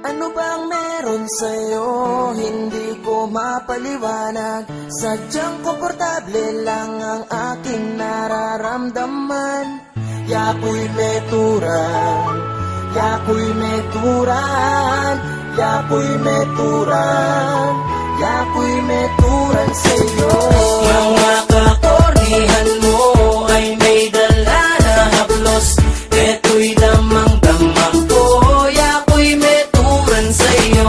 Ano bang meron sa'yo? Hindi ko mapaliwanag. Sadyang komportable lang ang aking nararamdaman. Yako'y meturan, yako'y meturan, yako'y meturan, yako'y meturan sa'yo. Mga kakornihan mo ay may dala na haplos. Eto'y damang-damang ko, yako'y meturan sa'yo.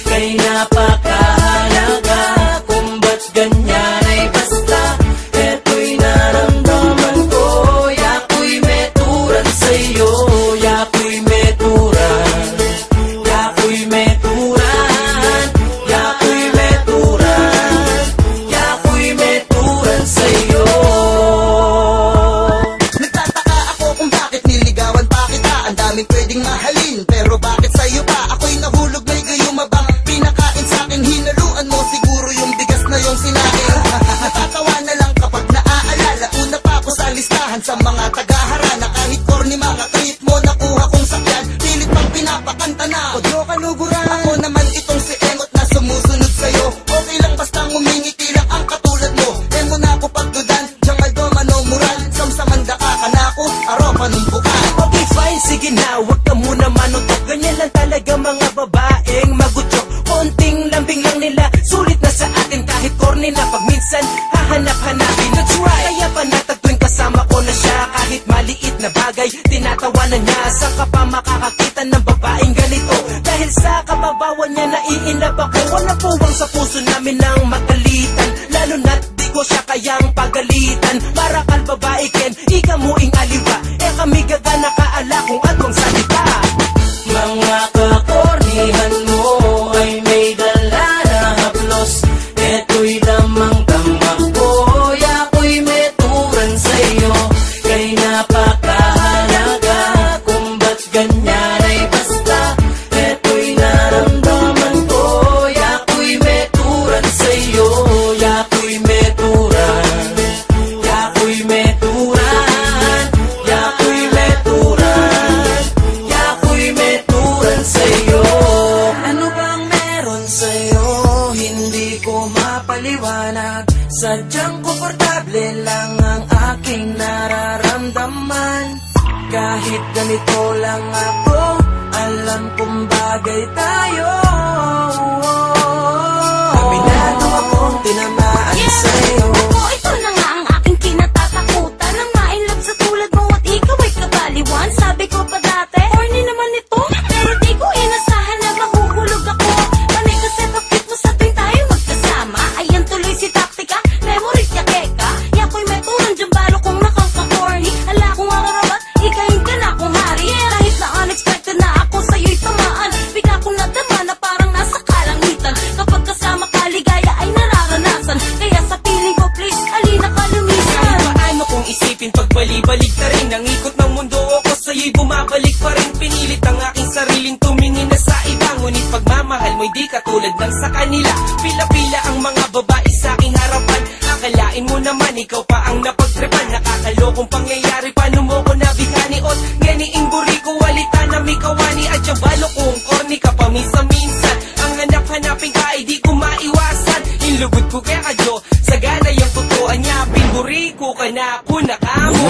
Kay napakahalaga kung ba't ganyan ay basta. Eto'y naramdaman ko, yako'y meturan sa'yo. Yako'y meturan, yako'y meturan, yako'y meturan, yako'y meturan sa'yo. Nagtataka ako kung bakit niligawan pa kita. Ang daming pwedeng mahalin, pero bakit sa'yo pa? Ako'y nahulog, may gayuma bang pinakain sa'kin? Hinaluan mo siguro yung bigas na yung sinain. Natatawa na lang kapag naaalala. Una pa ako sa listahan sa mga tagaharana. Kahit corny mga trip mo, nakuha kong sakyan. Pilit pang pinapakanta na Kodyo Kaluguran. Ako naman itong si Emot na sumusunod sa'yo. Okay lang basta ngumingiti lang ang katulad mo. Emo na ako pagdudan, Jamaldo Manomuran. Samsamanda ka na ako, aro panumbukan. Okay fine, sige na, wag ka muna manutok. Ganyan lang talaga mga babaeng magutsok. Konting lambing lang nila, sulit na sa atin. Kahit corny na pag minsan, hahanap-hanapin. That's right, kaya panatag tuwing kasama ko na siya. Kahit maliit na bagay, tinatawanan niya. Saan ka pa makakakita ng babaeng ganito? Dahil sa kababawan niya, naiinlove ako. Walang puwang sa puso namin ng magalitan. Lalo na't di ko siya kayang pagalitan. Marakal babae ken, ika mo ing aliwa. Eh kami gaga nakaala kung atong salita. Mga kakornihan mo ay may dala na haplos. Eto'y damang-damang ko, yako'y meturan sa'yo. Kay napakahalaga kung ba't ganyan ay basta. Eto'y naramdaman ko, yako'y meturan sa'yo. Yako'y meturan, yako'y meturan, yako'y meturan, yako'y meturan sa'yo. Ano bang meron sa'yo? Hindi ko mapaliwanag. Sadyang komportable lang ang aking nararamdaman. Kahit ganito lang ako, alam kong bagay tayo. Aminado akong tinamaan sa'yo. Ako, ito na nga ang aking kinatatakutan. Nang ma-inlove sa tulad mo at ikaw ay kabaliwan. Sabi ko pa dati, corny naman ito. Pero di ko inasahan na mahuhulog ako. Panay kasi pag-fit mo sa tuwing tayo magkasama. Ayan tuloy si taktika, memory niya keka. Yako'y meturan dyan balo kong nakaka-corny. Ala kong ararabat, ikahin ka na kumari. Kahit na unexpected na ako sa'yo'y tamaan. Bigla kong nadama na parang nasa kalangitan. Kapag kasama ka, ligaya ay nararanasan. Kaya sa piling ko, please, alina ka lumisan. Paano kung isipin pagbalik-balik na rin? Ang ikot ng mundo ako sa'yo'y bumabalik pa rin. Pinilit ang aking sariling tumingin na sa iba. Ngunit pagmamahal mo'y di katulad ng sa kanila. Pila-pila ang mga babae sa aking harapan. Akalain mo naman ikaw pa ang napagtripan. Nakakalokong pangyayari, paano mo ko nabigani? Ot, ganiing buri ko, walita na may kawani. At balo kung corny ka paminsan-minsan. Ang hanap-hanapin ka ay di ko maiwasan. Inlugod ko kaya kadyo, sagana yung totoo niya. Binburi ko ka na ako nakamo.